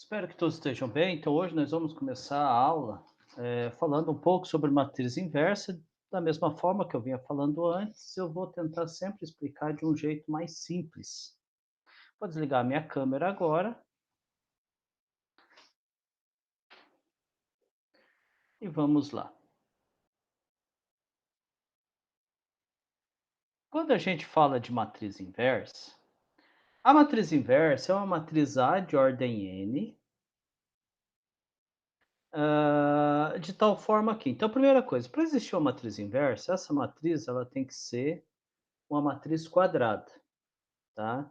Espero que todos estejam bem. Então, hoje nós vamos começar a aula falando um pouco sobre matriz inversa. Da mesma forma que eu vinha falando antes, eu vou tentar sempre explicar de um jeito mais simples. Vou desligar a minha câmera agora e vamos lá. Quando a gente fala de matriz inversa, a matriz inversa é uma matriz A de ordem n, de tal forma que, então, a primeira coisa, para existir uma matriz inversa, essa matriz ela tem que ser uma matriz quadrada, tá?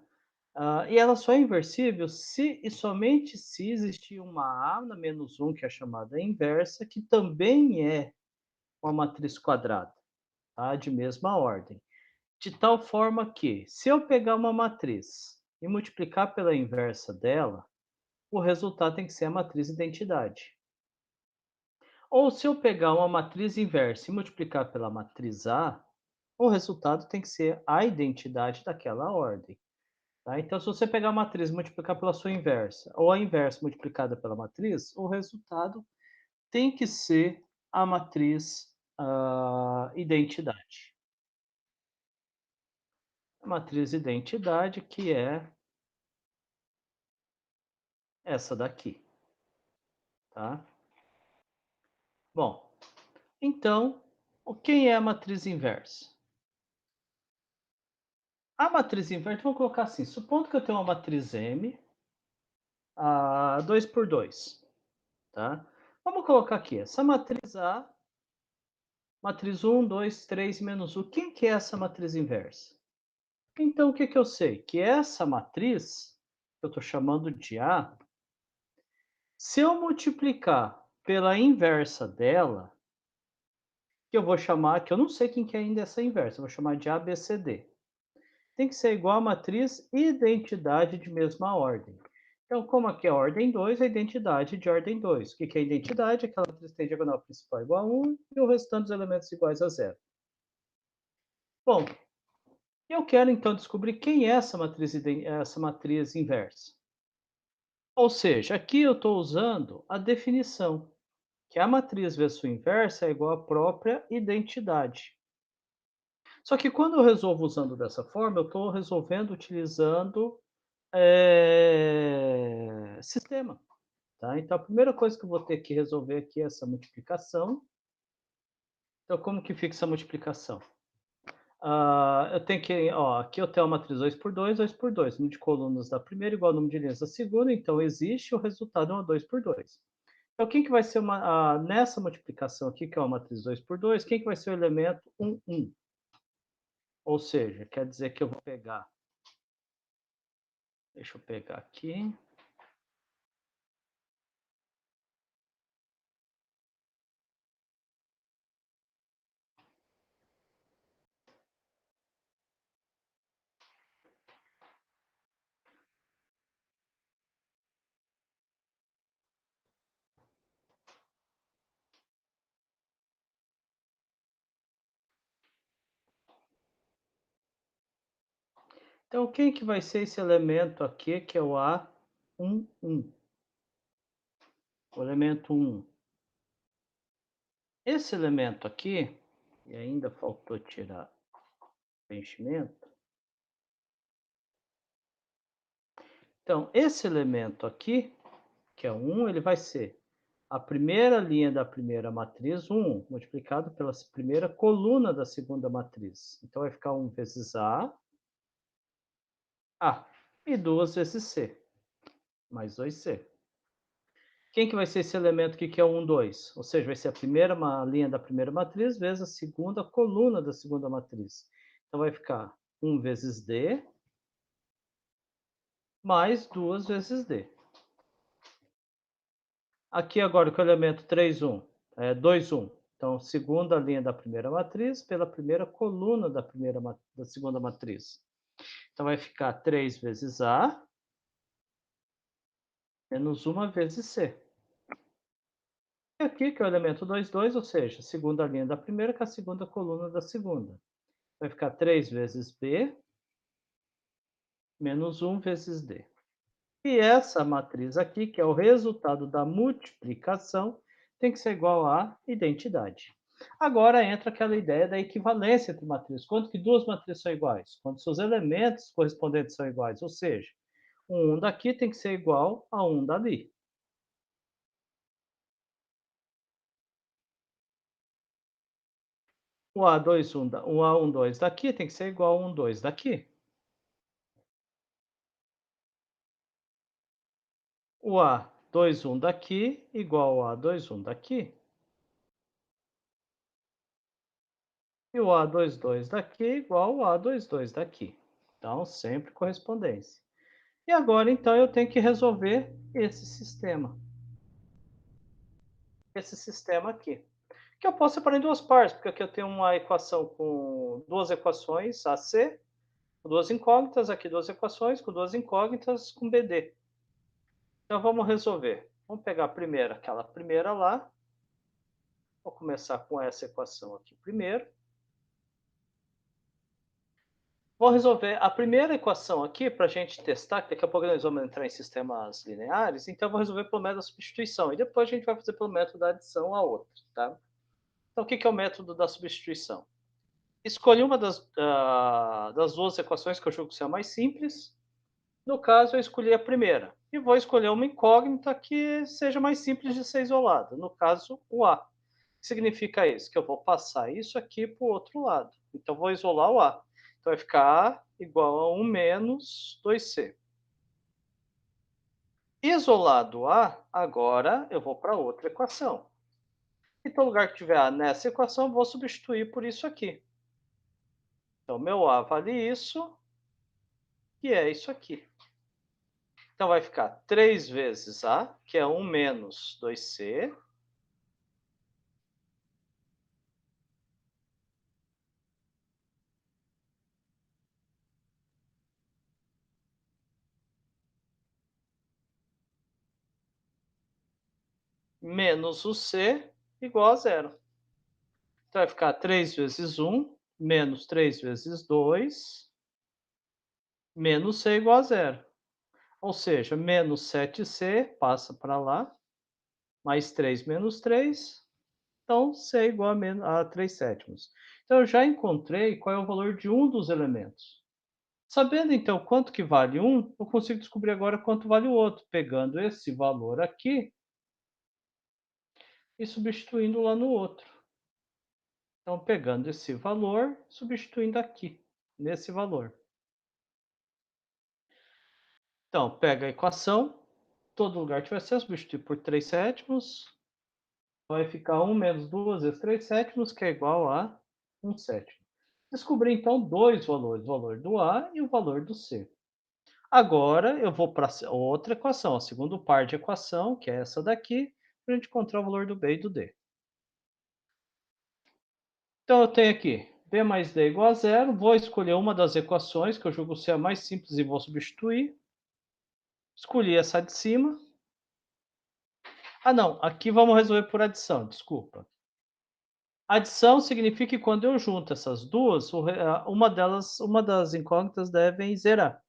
E ela só é inversível se e somente se existir uma A na menos um, que é chamada inversa, que também é uma matriz quadrada, tá? De mesma ordem. De tal forma que, se eu pegar uma matriz e multiplicar pela inversa dela, o resultado tem que ser a matriz identidade. Ou se eu pegar uma matriz inversa e multiplicar pela matriz A, o resultado tem que ser a identidade daquela ordem. Tá? Então, se você pegar a matriz e multiplicar pela sua inversa, ou a inversa multiplicada pela matriz, o resultado tem que ser a matriz identidade. A matriz identidade, que é essa daqui. Tá? Bom, então, quem é a matriz inversa? A matriz inversa, vamos colocar assim, supondo que eu tenho uma matriz M, 2 por 2, tá? Vamos colocar aqui, essa matriz A, matriz 1, 2, 3 menos 1. Quem que é essa matriz inversa? Então, o que que eu sei? Que essa matriz, que eu estou chamando de A, se eu multiplicar pela inversa dela, que eu vou chamar, que eu não sei quem que é ainda essa inversa, eu vou chamar de ABCD. Tem que ser igual a matriz identidade de mesma ordem. Então, como aqui é ordem 2, a identidade de ordem 2. O que que é identidade? Aquela matriz tem diagonal principal igual a 1 e o restante dos elementos iguais a zero. Bom, eu quero então descobrir quem é essa matriz inversa. Ou seja, aqui eu estou usando a definição, que a matriz vezes sua inversa é igual à própria identidade. Só que quando eu resolvo usando dessa forma, eu estou resolvendo utilizando sistema. Tá? Então, a primeira coisa que eu vou ter que resolver aqui é essa multiplicação. Então, como que fica essa multiplicação? Eu tenho que, ó, aqui eu tenho a matriz 2 por 2, 2 por 2. Número de colunas da primeira igual ao número de linhas da segunda, então existe, o resultado é uma 2 por 2. Então, quem que vai ser nessa multiplicação aqui, que é uma matriz 2 por 2, quem que vai ser o elemento 1, 1? Ou seja, quer dizer que eu vou pegar, deixa eu pegar aqui, então quem que vai ser esse elemento aqui, que é o A1, 1? O elemento 1. Esse elemento aqui, e ainda faltou tirar preenchimento. Então, esse elemento aqui, que é o 1, ele vai ser a primeira linha da primeira matriz, 1, multiplicado pela primeira coluna da segunda matriz. Então, vai ficar 1 vezes A, e 2 vezes C, mais 2C. Quem que vai ser esse elemento aqui que é o 1, 2? Ou seja, vai ser a primeira linha da primeira matriz vezes a segunda coluna da segunda matriz. Então, vai ficar 1 vezes D, mais 2 vezes D. Aqui agora com o elemento 3, 1, 2, 1. Então, segunda linha da primeira matriz pela primeira coluna da segunda matriz. Então, vai ficar 3 vezes A menos 1 vezes C. E aqui, que é o elemento 2, 2, ou seja, segunda linha da primeira com a segunda coluna da segunda. Vai ficar 3 vezes B menos 1 vezes D. E essa matriz aqui, que é o resultado da multiplicação, tem que ser igual à identidade. Agora entra aquela ideia da equivalência entre matrizes. Quando que duas matrizes são iguais? Quando seus elementos correspondentes são iguais, ou seja, um daqui tem que ser igual a um dali. O A2, o A1, 2 daqui tem que ser igual a 1, 2 daqui. O A2, 1 daqui igual ao A2, 1 daqui. E o A22 daqui igual ao A22 daqui. Então, sempre correspondência. E agora, então, eu tenho que resolver esse sistema. Esse sistema aqui. Que eu posso separar em duas partes, porque aqui eu tenho uma equação com duas equações, AC, com duas incógnitas, aqui duas equações com duas incógnitas com BD. Então, vamos resolver. Vamos pegar a primeira, aquela primeira lá. Vou começar com essa equação aqui primeiro. Vou resolver a primeira equação aqui para a gente testar, que daqui a pouco nós vamos entrar em sistemas lineares, então eu vou resolver pelo método da substituição, e depois a gente vai fazer pelo método da adição a outra, tá? Então, o que é o método da substituição? Escolhi uma das duas equações que eu julgo ser a mais simples. No caso, eu escolhi a primeira. E vou escolher uma incógnita que seja mais simples de ser isolada. No caso, o A. O que significa isso? Que eu vou passar isso aqui para o outro lado. Então, vou isolar o A. Então, vai ficar A igual a 1 menos 2C. Isolado A, agora eu vou para outra equação. Então, no lugar que tiver A nessa equação, eu vou substituir por isso aqui. Então, meu A vale isso, e é isso aqui. Então, vai ficar 3 vezes A, que é 1 menos 2C, menos o C, igual a zero. Então, vai ficar 3 vezes 1, menos 3 vezes 2, menos C igual a zero. Ou seja, menos 7C passa para lá, mais 3 menos 3, então C é igual a 3 sétimos. Então, eu já encontrei qual é o valor de um dos elementos. Sabendo, então, quanto que vale um, eu consigo descobrir agora quanto vale o outro, pegando esse valor aqui e substituindo lá no outro. Então, pegando esse valor, substituindo aqui, nesse valor. Então, pega a equação, todo lugar que tiver C, substitui por 3 sétimos, vai ficar 1 menos 2 vezes 3 sétimos, que é igual a 1 sétimo. Descobri, então, dois valores, o valor do A e o valor do C. Agora, eu vou para outra equação, a segunda par de equação, que é essa daqui, para a gente encontrar o valor do B e do D. Então, eu tenho aqui B mais D igual a zero. Vou escolher uma das equações, que eu julgo ser a mais simples, e vou substituir. Escolhi essa de cima. Ah, não, aqui vamos resolver por adição, desculpa. Adição significa que quando eu junto essas duas, uma das incógnitas devem zerar.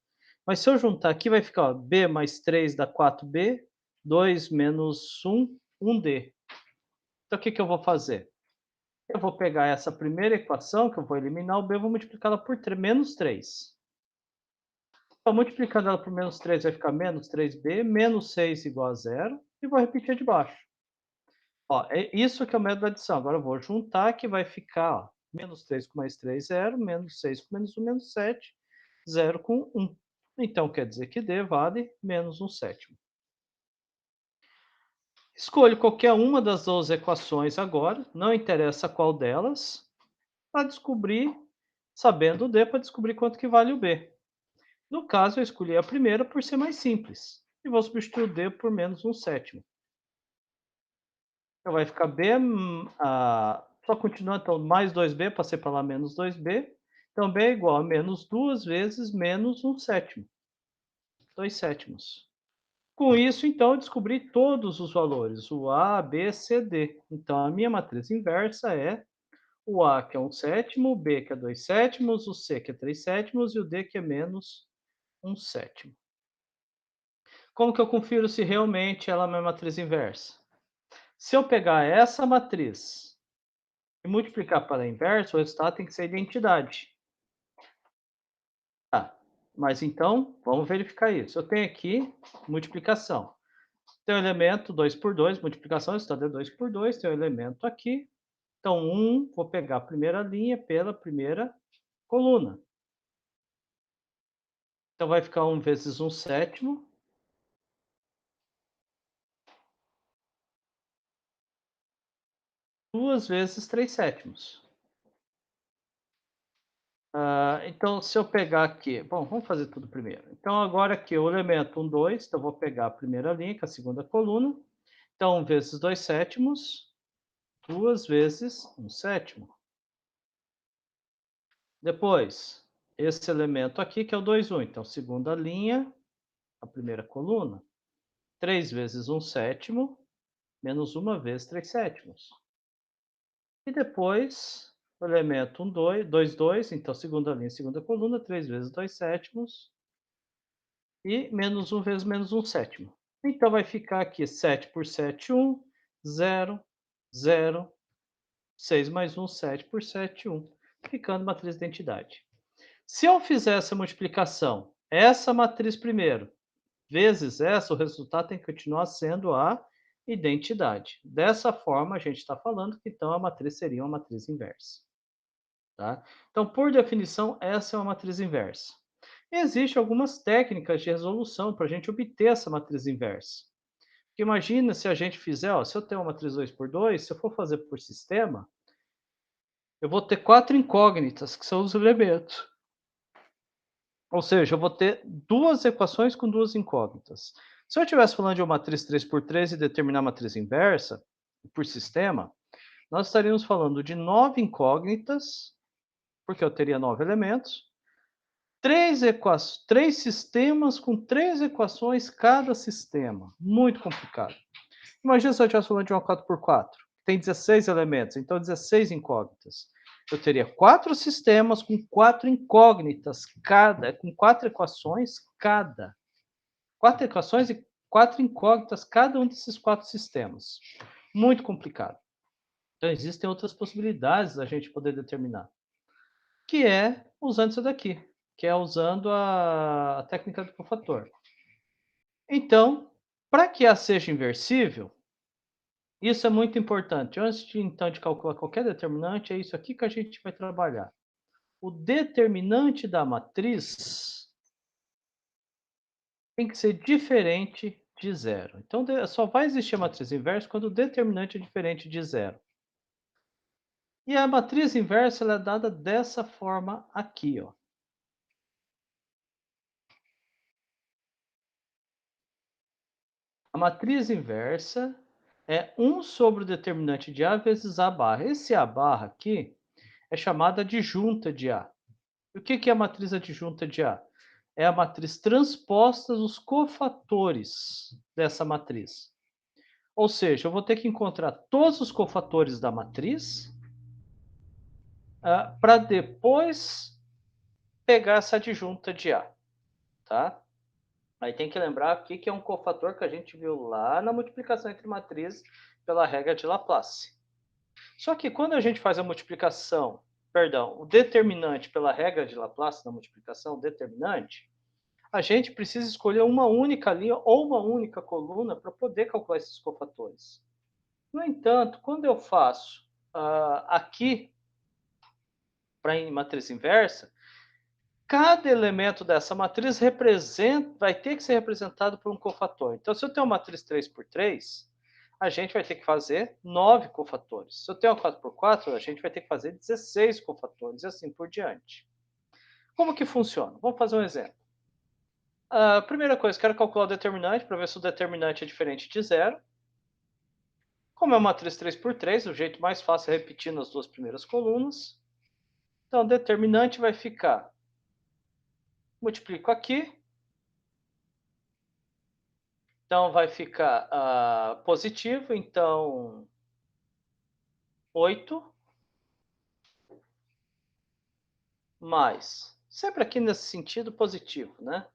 Mas se eu juntar aqui, vai ficar ó, B mais 3 dá 4B, 2 menos 1, 1D. Então, o que eu vou fazer? Eu vou pegar essa primeira equação, que eu vou eliminar o B, eu vou multiplicá-la por menos 3. Então, multiplicando ela por menos 3, vai ficar menos 3B, menos 6 igual a zero, e vou repetir de baixo. Ó, é isso que é o método da adição. Agora eu vou juntar, que vai ficar ó, menos 3 com mais 3, 0, menos 6 com menos 1, menos 7, 0 com 1. Então, quer dizer que D vale menos 1 sétimo. Escolho qualquer uma das duas equações agora, não interessa qual delas, para descobrir, sabendo o D, para descobrir quanto que vale o B. No caso, eu escolhi a primeira por ser mais simples, e vou substituir o D por menos 1 sétimo. Então vai ficar B, só continua, então, mais 2B, passei para lá menos 2B. Então, B é igual a menos 2 vezes menos 1 sétimo, 2 sétimos. Com isso, então, eu descobri todos os valores, o A, B, C, D. Então, a minha matriz inversa é o A, que é 1 sétimo, o B, que é 2 sétimos, o C, que é 3 sétimos, e o D, que é menos 1 sétimo. Como que eu confiro se realmente ela é uma matriz inversa? Se eu pegar essa matriz e multiplicar pela inversa, o resultado tem que ser identidade. Tá, mas então vamos verificar isso. Eu tenho aqui multiplicação. Tem o elemento 2 por 2, multiplicação, o resultado é 2 por 2, tem o elemento aqui. Então, 1, vou pegar a primeira linha pela primeira coluna. Então, vai ficar 1 vezes 1 sétimo. 2 vezes 3 sétimos. Então, se eu pegar aqui, bom, vamos fazer tudo primeiro. Então, agora aqui o elemento 1, 2, então eu vou pegar a primeira linha, que é a segunda coluna. Então, 1 vezes 2 sétimos, 2 vezes 1 sétimo. Depois, esse elemento aqui, que é o 2, 1. Então, segunda linha, a primeira coluna. 3 vezes 1 sétimo, menos 1 vezes 3 sétimos. E depois, o elemento 1, 2, 2, 2, então segunda linha, segunda coluna, 3 vezes 2 sétimos, e menos 1 vezes menos 1 sétimo. Então vai ficar aqui 7 por 7, 1, 0, 0, 6 mais 1, 7 por 7, 1, ficando matriz de identidade. Se eu fizer essa multiplicação, essa matriz primeiro, vezes essa, o resultado tem que continuar sendo a identidade. Dessa forma, a gente está falando que então a matriz seria uma matriz inversa. Tá? Então, por definição, essa é uma matriz inversa. Existem algumas técnicas de resolução para a gente obter essa matriz inversa. Imagina se a gente fizer, ó, se eu tenho uma matriz 2 por 2, se eu for fazer por sistema, eu vou ter 4 incógnitas, que são os elementos. Ou seja, eu vou ter duas equações com duas incógnitas. Se eu estivesse falando de uma matriz 3 por 3 e determinar a matriz inversa, por sistema, nós estaríamos falando de 9 incógnitas, porque eu teria 9 elementos, três sistemas com 3 equações cada sistema. Muito complicado. Imagina se eu estivesse falando de uma 4 por 4, tem 16 elementos, então 16 incógnitas. Eu teria 4 sistemas com 4 incógnitas cada, com 4 equações cada. 4 equações e 4 incógnitas cada um desses 4 sistemas. Muito complicado. Então existem outras possibilidades da gente poder determinar, que é usando isso daqui, que é usando a técnica do cofator. Então, para que A seja inversível, isso é muito importante. Antes de, então, de calcular qualquer determinante, é isso aqui que a gente vai trabalhar. O determinante da matriz tem que ser diferente de zero. Então, só vai existir a matriz inversa quando o determinante é diferente de zero. E a matriz inversa ela é dada dessa forma aqui, ó. A matriz inversa é 1 sobre o determinante de A vezes A barra. Esse A barra aqui é chamada adjunta de A. E o que é a matriz adjunta de A? É a matriz transposta dos cofatores dessa matriz. Ou seja, eu vou ter que encontrar todos os cofatores da matriz para depois pegar essa adjunta de A. Tá? Aí tem que lembrar o que é um cofator que a gente viu lá na multiplicação entre matrizes pela regra de Laplace. Só que quando a gente faz a multiplicação, perdão, o determinante pela regra de Laplace na multiplicação, o determinante, a gente precisa escolher uma única linha ou uma única coluna para poder calcular esses cofatores. No entanto, quando eu faço aqui para matriz inversa, cada elemento dessa matriz vai ter que ser representado por um cofator. Então, se eu tenho uma matriz 3 por 3, a gente vai ter que fazer 9 cofatores. Se eu tenho uma 4 por 4, a gente vai ter que fazer 16 cofatores e assim por diante. Como que funciona? Vamos fazer um exemplo. A primeira coisa, quero calcular o determinante para ver se o determinante é diferente de zero. Como é uma matriz 3 por 3, o jeito mais fácil é repetir nas duas primeiras colunas. Então, o determinante vai ficar, multiplico aqui, então vai ficar positivo, então 8 mais, sempre aqui nesse sentido positivo, né?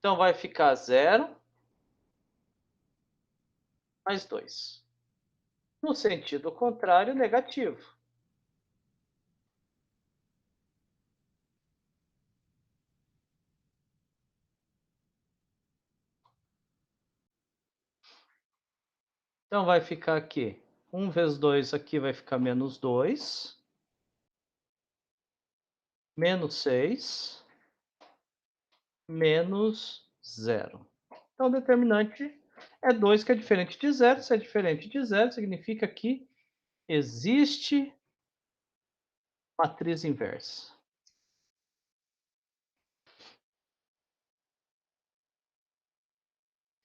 Então vai ficar 0 mais 2. No sentido contrário, negativo. Então vai ficar aqui, 1 vezes 2 aqui vai ficar menos 2, menos 6, menos 0. Então o determinante é 2, que é diferente de 0. Se é diferente de 0, significa que existe matriz inversa.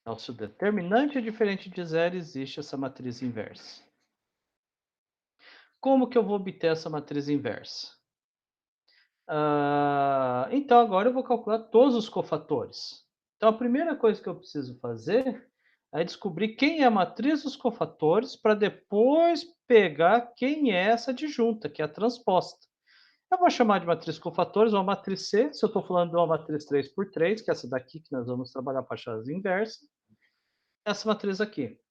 Então, se o determinante é diferente de 0, existe essa matriz inversa. Como que eu vou obter essa matriz inversa? Então agora eu vou calcular todos os cofatores. Então a primeira coisa que eu preciso fazer é descobrir quem é a matriz dos cofatores para depois pegar quem é essa adjunta, que é a transposta. Eu vou chamar de matriz cofatores uma matriz C, se eu estou falando de uma matriz 3 por 3, que é essa daqui que nós vamos trabalhar para achar as inversas, essa matriz aqui.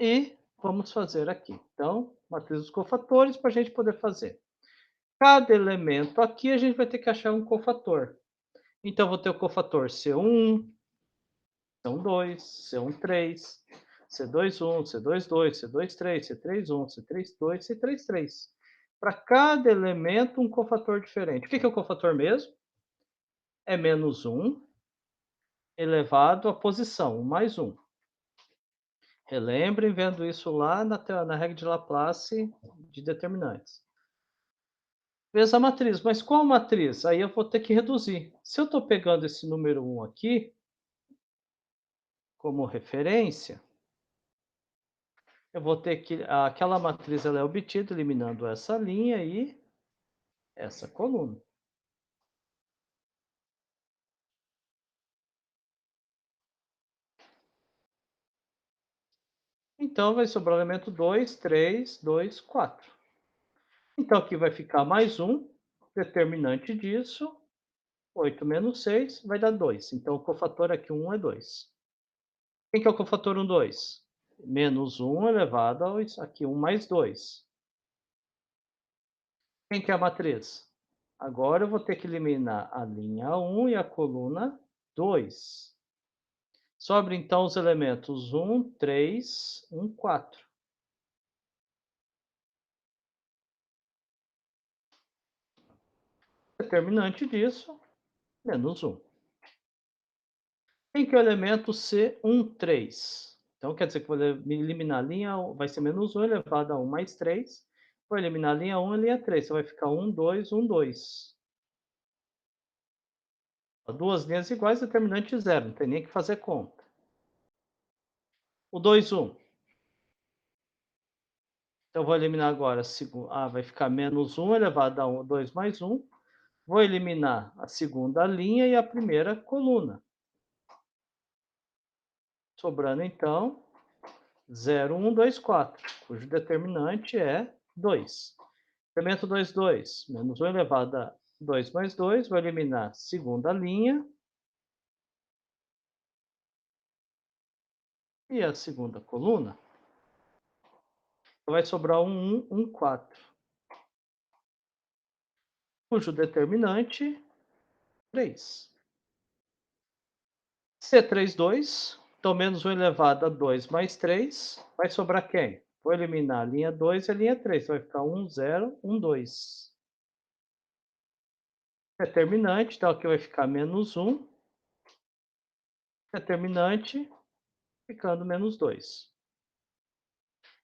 E vamos fazer aqui. Então, matriz dos cofatores para a gente poder fazer. Cada elemento aqui a gente vai ter que achar um cofator. Então, vou ter o cofator C1, C1,2, C1,3, C2,1, C2,2, C2,3, C3,1, C3,2, C3,3. Para cada elemento, um cofator diferente. O que é o cofator mesmo? É menos 1 elevado à posição, 1 mais 1. Relembrem vendo isso lá na regra de Laplace de determinantes. Vezes a matriz. Mas qual matriz? Aí eu vou ter que reduzir. Se eu estou pegando esse número 1 aqui como referência, eu vou ter que... Aquela matriz ela é obtida eliminando essa linha e essa coluna. Então vai sobrar o elemento 2, 3, 2, 4. Então aqui vai ficar mais 1, determinante disso, 8 menos 6 vai dar 2. Então o cofator aqui 1 é 2. Quem que é o cofator 1, 2? Menos 1 elevado a aqui 1 mais 2. Quem que é a matriz? Agora eu vou ter que eliminar a linha 1 e a coluna 2. Sobra então os elementos 1, 3, 1, 4. Determinante disso, menos 1. Quem que é o elemento C1, 3? Então quer dizer que vou eliminar a linha 1, vai ser menos 1 elevado a 1 mais 3. Vou eliminar a linha 1 e a linha 3. Então vai ficar 1, 2, 1, 2. Duas linhas iguais, determinante 0. Não tem nem que fazer conta. O 2, 1. Então, eu vou eliminar agora, vai ficar menos 1 elevado a 2 mais 1. Vou eliminar a segunda linha e a primeira coluna. Sobrando, então, 0, 1, 2, 4, cujo determinante é 2. Elemento 2, 2, menos 1 elevado a 2 mais 2. Vou eliminar a segunda linha e a segunda coluna. Vai sobrar 1, 1, 1, 4. Cujo determinante 3. C3, 2. Então, menos 1 elevado a 2 mais 3. Vai sobrar quem? Vou eliminar a linha 2 e a linha 3. Vai ficar 1, 0, 1, 2. Determinante, então aqui vai ficar menos 1. Determinante, ficando menos 2.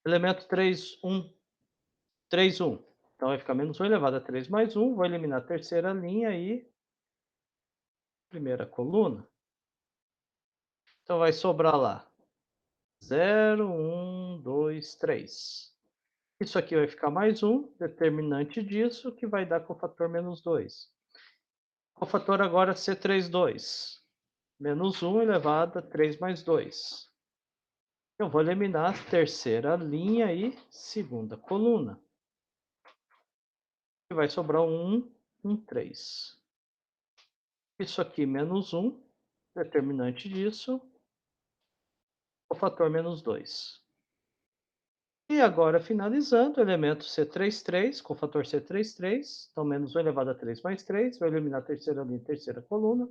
Elemento 3, 1. 3, 1. Então vai ficar menos 1 elevado a 3 mais 1. Vou eliminar a terceira linha e primeira coluna. Então vai sobrar lá 0, 1, 2, 3. Isso aqui vai ficar mais 1, determinante disso, que vai dar cofator menos 2. Cofator agora C3, 2. Menos 1 elevado a 3 mais 2. Eu vou eliminar a terceira linha e segunda coluna. E vai sobrar 1, 1, 3. Isso aqui menos 1, determinante disso, cofator menos 2. E agora, finalizando, elemento C33, cofator C33, então menos 1 elevado a 3 mais 3, vou eliminar a terceira linha e terceira coluna.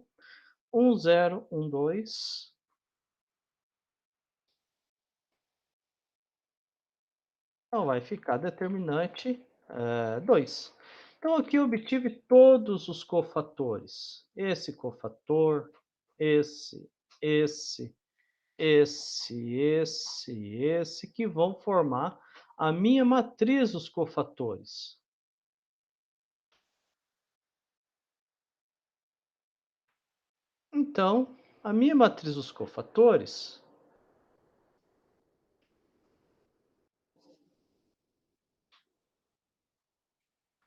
1, 0, 1, 2. Então vai ficar determinante 2. Então aqui eu obtive todos os cofatores. Esse cofator, esse, esse, esse, que vão formar a minha matriz dos cofatores. Então, a minha matriz dos cofatores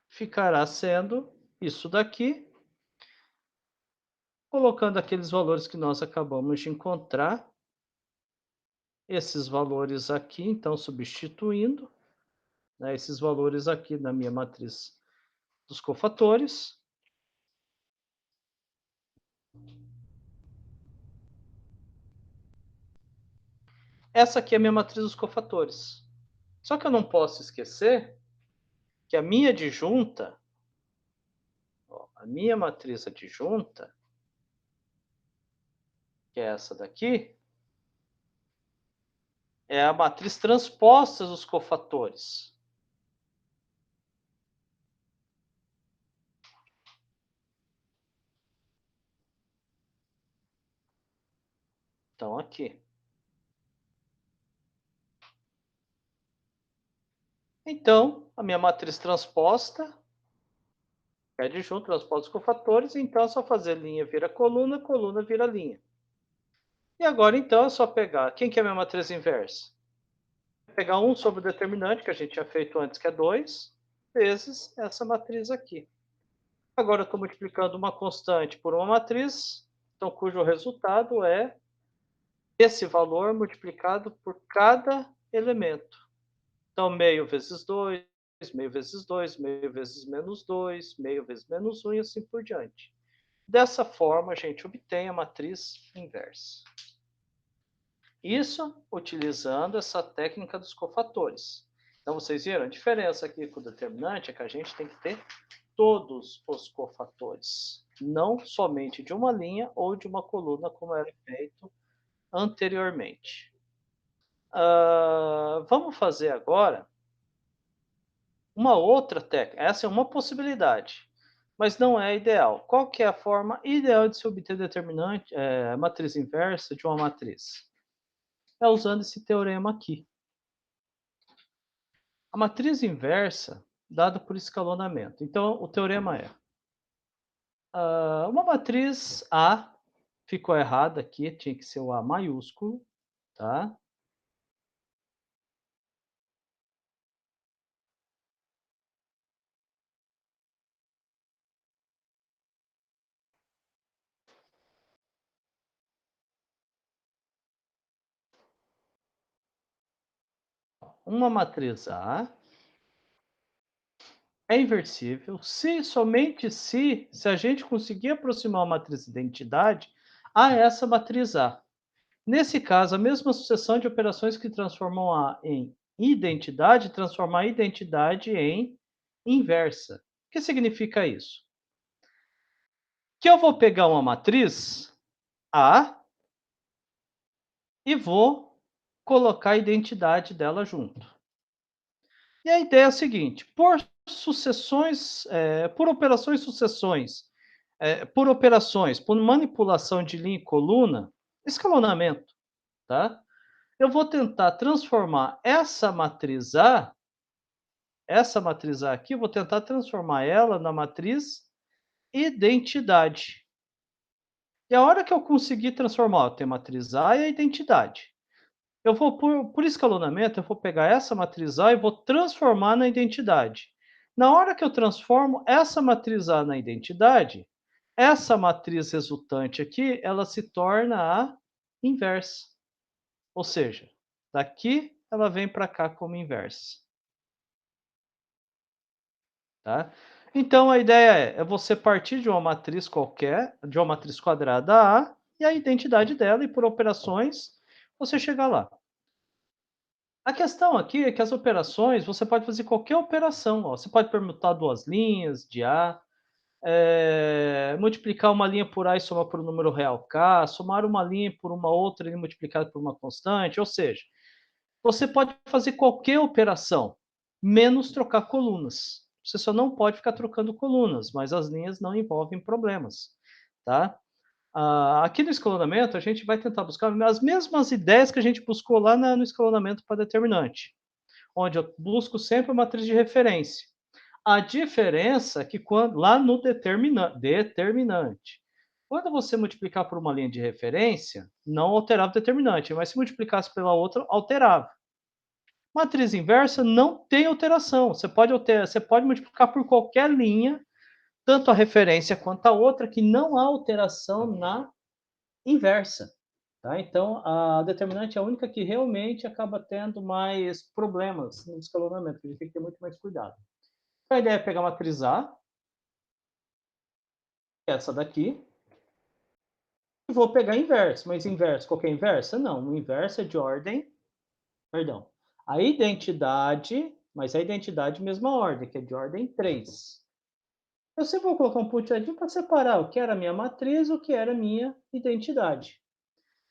ficará sendo isso daqui, colocando aqueles valores que nós acabamos de encontrar, esses valores aqui, então substituindo, né, esses valores aqui na minha matriz dos cofatores. Essa aqui é a minha matriz dos cofatores. Só que eu não posso esquecer que a minha adjunta, ó, a minha matriz adjunta, que é essa daqui, é a matriz transposta dos cofatores. Então, aqui. Então, a minha matriz transposta é adjunta, transposta os cofatores, então é só fazer linha vira coluna, coluna vira linha. E agora, então, é só pegar, quem que é a minha matriz inversa? Pegar 1 sobre o determinante, que a gente tinha feito antes, que é 2, vezes essa matriz aqui. Agora eu estou multiplicando uma constante por uma matriz, então cujo resultado é esse valor multiplicado por cada elemento. Então, meio vezes 2, meio vezes 2, meio vezes menos 2, meio vezes menos 1 e assim por diante. Dessa forma, a gente obtém a matriz inversa. Isso utilizando essa técnica dos cofatores. Então, vocês viram a diferença aqui com o determinante é que a gente tem que ter todos os cofatores, não somente de uma linha ou de uma coluna, como era feito anteriormente. Vamos fazer agora uma outra técnica. Essa é uma possibilidade, mas não é ideal. Qual que é a forma ideal de se obter determinante, matriz inversa de uma matriz? É usando esse teorema aqui. A matriz inversa, dada por escalonamento. Então, o teorema é: uma matriz A, ficou errada aqui, tinha que ser o A maiúsculo, tá? Uma matriz A é inversível se, somente se a gente conseguir aproximar uma matriz identidade a essa matriz A. Nesse caso, a mesma sucessão de operações que transformam A em identidade, transforma a identidade em inversa. O que significa isso? Que eu vou pegar uma matriz A e vou colocar a identidade dela junto. E a ideia é a seguinte: por sucessões, por operações sucessões, por operações, por manipulação de linha e coluna, escalonamento, tá? Eu vou tentar transformar essa matriz A aqui, eu vou tentar transformar ela na matriz identidade. E a hora que eu conseguir transformar, eu tenho a matriz A e a identidade. Eu vou, por escalonamento, eu vou pegar essa matriz A e vou transformar na identidade. Na hora que eu transformo essa matriz A na identidade, essa matriz resultante aqui, ela se torna a inversa. Ou seja, daqui ela vem para cá como inversa. Tá? Então a ideia é você partir de uma matriz qualquer, de uma matriz quadrada A, e a identidade dela, e por operações você chegar lá. A questão aqui é que as operações, você pode fazer qualquer operação. Ó. Você pode permutar duas linhas de A, multiplicar uma linha por A e somar por um número real K, somar uma linha por uma outra e multiplicada por uma constante, ou seja, você pode fazer qualquer operação, menos trocar colunas. Você só não pode ficar trocando colunas, mas as linhas não envolvem problemas, tá? Aqui no escalonamento, a gente vai tentar buscar as mesmas ideias que a gente buscou lá no escalonamento para determinante, onde eu busco sempre uma matriz de referência. A diferença é que quando, lá no determinante, quando você multiplicar por uma linha de referência, não alterava o determinante, mas se multiplicasse pela outra, alterava. Matriz inversa não tem alteração. Você pode multiplicar por qualquer linha, tanto a referência quanto a outra, que não há alteração na inversa. Tá? Então, a determinante é a única que realmente acaba tendo mais problemas no escalonamento, a gente tem que ter muito mais cuidado. Então, a ideia é pegar a matriz A, essa daqui, e vou pegar inverso. Mas inverso, qual que é inversa? Não, o inverso é de ordem, perdão, a identidade, mas a identidade mesma ordem, que é de ordem 3. Eu sempre vou colocar um puxadinho para separar o que era a minha matriz e o que era a minha identidade.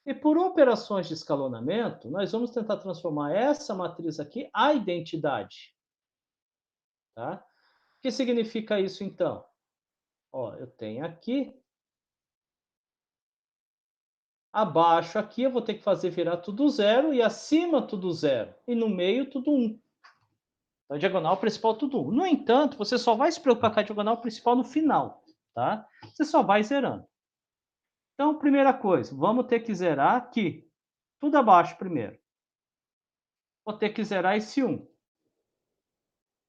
E por operações de escalonamento, nós vamos tentar transformar essa matriz aqui a identidade. Tá? O que significa isso, então? Ó, eu tenho aqui. Abaixo aqui eu vou ter que fazer virar tudo zero e acima tudo zero. E no meio tudo 1. Então, a diagonal principal tudo 1. No entanto, você só vai se preocupar com a diagonal principal no final. Tá? Você só vai zerando. Então, primeira coisa, vamos ter que zerar aqui. Tudo abaixo primeiro. Vou ter que zerar esse 1,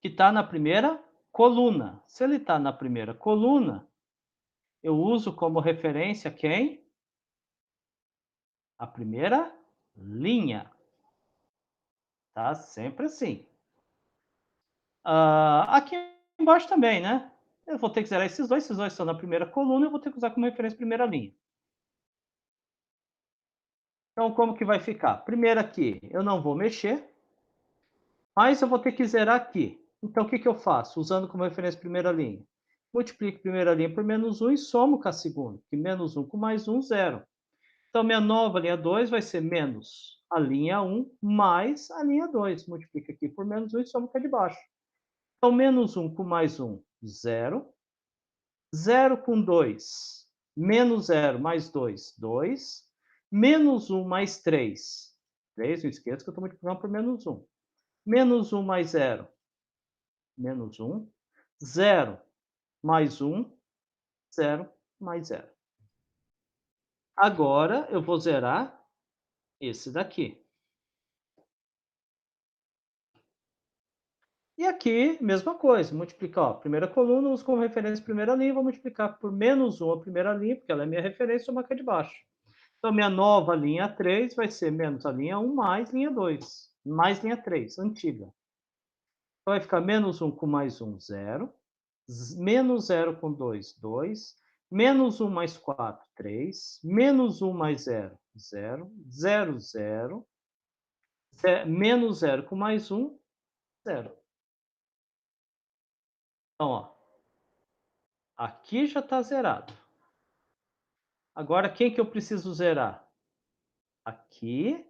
que está na primeira coluna. Se ele está na primeira coluna, eu uso como referência quem? A primeira linha. Tá? Sempre assim. Aqui embaixo também, né? Eu vou ter que zerar esses dois estão na primeira coluna, eu vou ter que usar como referência a primeira linha. Então, como que vai ficar? Primeiro aqui, eu não vou mexer, mas eu vou ter que zerar aqui. Então, o que eu faço? Usando como referência a primeira linha. Multiplico a primeira linha por menos 1 e somo com a segunda. Que menos 1 com mais 1, 0. Então, minha nova linha 2 vai ser menos a linha 1 mais a linha 2. Multiplica aqui por menos 1 e somo com a de baixo. Então, menos 1 com mais 1, 0. 0 com 2, menos 0 mais 2, 2. Menos 1 mais 3, 3, não esqueça que eu estou multiplicando por menos 1. Menos 1 mais 0, menos 1. 0 mais 1, 0 mais 0. Agora eu vou zerar esse daqui. E aqui, mesma coisa, multiplicar. Ó, primeira coluna, uso como referência a primeira linha, vou multiplicar por menos 1 a primeira linha, porque ela é minha referência, vou marcar de baixo. Então, minha nova linha 3 vai ser menos a linha 1 mais linha 2, mais linha 3, antiga. Então, vai ficar menos 1 com mais 1, 0. Menos 0 com 2, 2. Menos 1 mais 4, 3. Menos 1 mais 0, 0. 0, 0. Menos 0 com mais 1, 0. Então, ó, aqui já está zerado. Agora, quem que eu preciso zerar? Aqui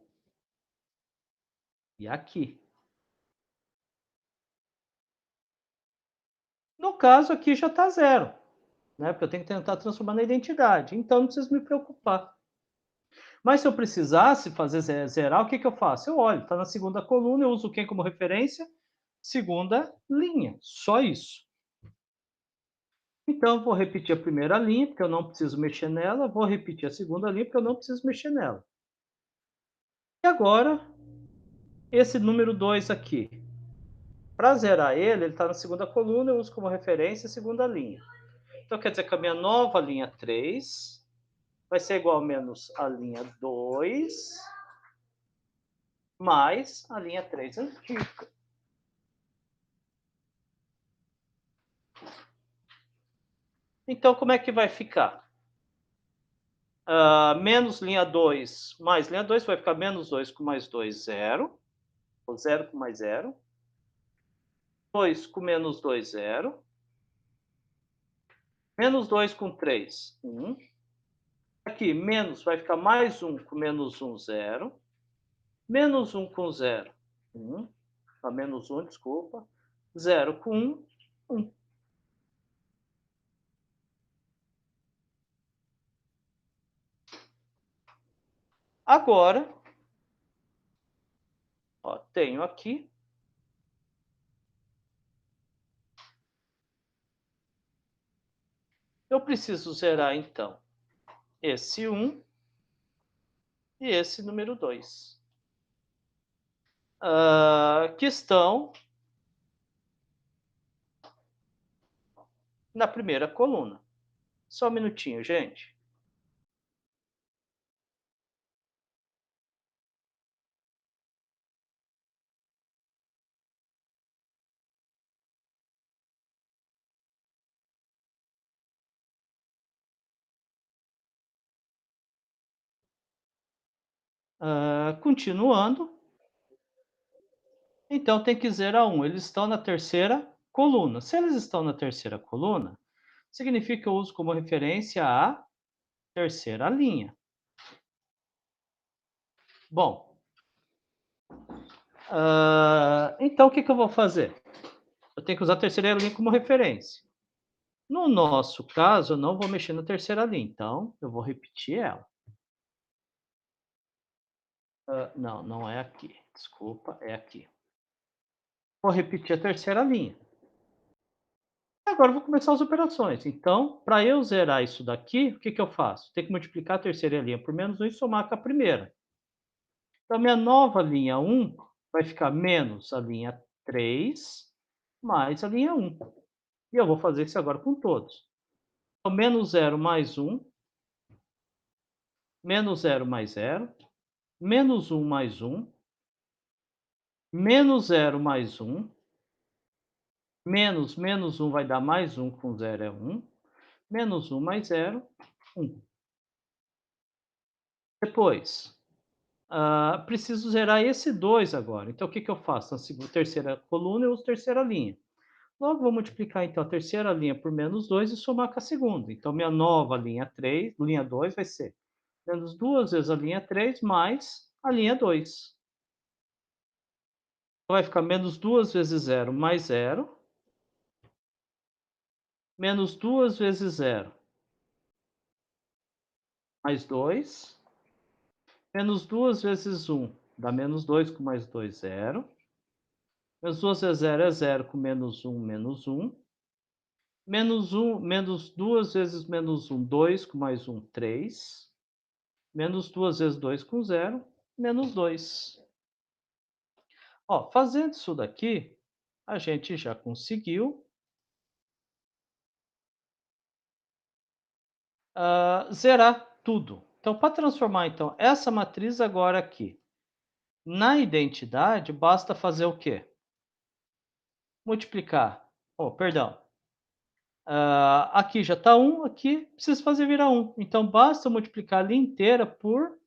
e aqui. No caso, aqui já está zero, né? Porque eu tenho que tentar transformar na identidade. Então, não preciso me preocupar. Mas se eu precisasse fazer zerar, o que eu faço? Eu olho, está na segunda coluna, eu uso quem como referência? Segunda linha. Só isso. Então, eu vou repetir a primeira linha, porque eu não preciso mexer nela. Vou repetir a segunda linha, porque eu não preciso mexer nela. E agora, esse número 2 aqui. Para zerar ele está na segunda coluna, eu uso como referência a segunda linha. Então, quer dizer que a minha nova linha 3 vai ser igual a menos a linha 2 mais a linha 3 antiga. Então, como é que vai ficar? Menos linha 2 mais linha 2 vai ficar menos 2 com mais 2 zero. Ou 0 com mais zero. 2 com menos 2 zero. Menos 2 com 3 1. Aqui, menos vai ficar mais 1 com menos 1 zero. Menos 1 com zero 1. Menos 1, desculpa. 0 com 1, 1. Agora, ó, tenho aqui. Eu preciso zerar, então, esse 1 e esse número 2. Que estão na primeira coluna. Só um minutinho, gente. Continuando. Então tem que zerar 1. Eles estão na terceira coluna. Se eles estão na terceira coluna, significa que eu uso como referência a terceira linha. Bom, então o que eu vou fazer? Eu tenho que usar a terceira linha como referência. No nosso caso, eu não vou mexer na terceira linha, então eu vou repetir ela. Não, não é aqui. Desculpa, é aqui. Vou repetir a terceira linha. Agora eu vou começar as operações. Então, para eu zerar isso daqui, o que eu faço? Tem que multiplicar a terceira linha por menos 1 e somar com a primeira. Então, minha nova linha 1 vai ficar menos a linha 3 mais a linha 1. E eu vou fazer isso agora com todos. Então, menos 0 mais 1, menos 0 mais 0, menos 1 mais 1, menos 0 mais 1, menos 1 vai dar mais 1 com 0 é 1, menos 1 mais 0, 1. Depois, preciso zerar esse 2 agora. Então, o que eu faço? Na terceira coluna, eu uso terceira linha. Logo, vou multiplicar, então, a terceira linha por menos 2 e somar com a segunda. Então, minha nova linha 3, linha 2, vai ser menos 2 vezes a linha 3 mais a linha 2. Vai ficar menos 2 vezes 0 mais 0. Menos 2 vezes 0 mais 2. Menos 2 vezes 1 dá menos 2 com mais 2, 0. Menos 2 vezes 0 é 0 com menos 1, menos 1. Menos 1, menos 2 vezes menos 1, 2 com mais 1, 3. Menos 2 vezes 2 com 0, menos 2. Ó, fazendo isso daqui, a gente já conseguiu zerar tudo. Então, para transformar então essa matriz agora aqui na identidade, basta fazer o quê? Multiplicar. Oh, perdão. Aqui já está 1, aqui precisa fazer virar 1. Então, basta multiplicar a linha inteira por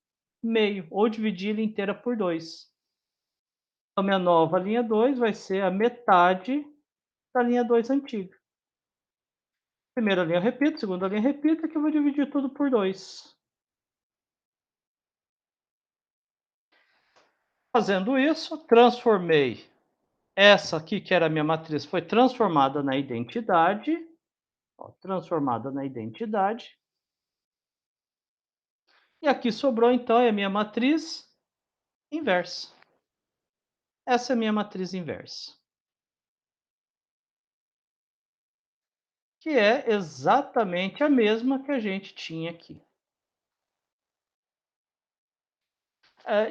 meio, ou dividir a linha inteira por 2. Então, minha nova linha 2 vai ser a metade da linha 2 antiga. Primeira linha eu repito, segunda linha eu repito, aqui eu vou dividir tudo por 2. Fazendo isso, transformei essa aqui, que era a minha matriz, foi transformada na identidade. Ó, transformada na identidade. E aqui sobrou, então, é a minha matriz inversa. Essa é a minha matriz inversa. Que é exatamente a mesma que a gente tinha aqui.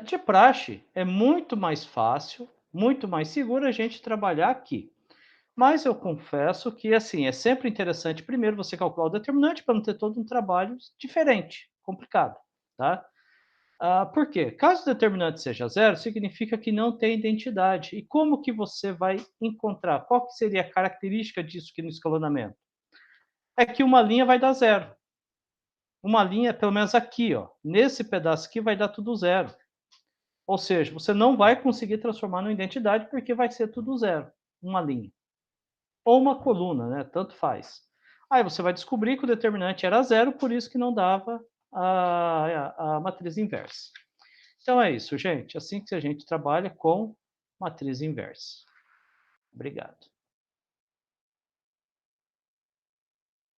De praxe, é muito mais fácil, muito mais seguro a gente trabalhar aqui. Mas eu confesso que, assim, é sempre interessante primeiro você calcular o determinante para não ter todo um trabalho diferente, complicado, tá? Por quê? Caso o determinante seja zero, significa que não tem identidade. E como que você vai encontrar? Qual que seria a característica disso aqui no escalonamento? é que uma linha vai dar zero. Uma linha, pelo menos aqui, ó, nesse pedaço aqui vai dar tudo zero. Ou seja, você não vai conseguir transformar numa identidade porque vai ser tudo zero, uma linha. Ou uma coluna, né? Tanto faz. Aí você vai descobrir que o determinante era zero, por isso que não dava a matriz inversa. Então é isso, gente. Assim que a gente trabalha com matriz inversa. Obrigado.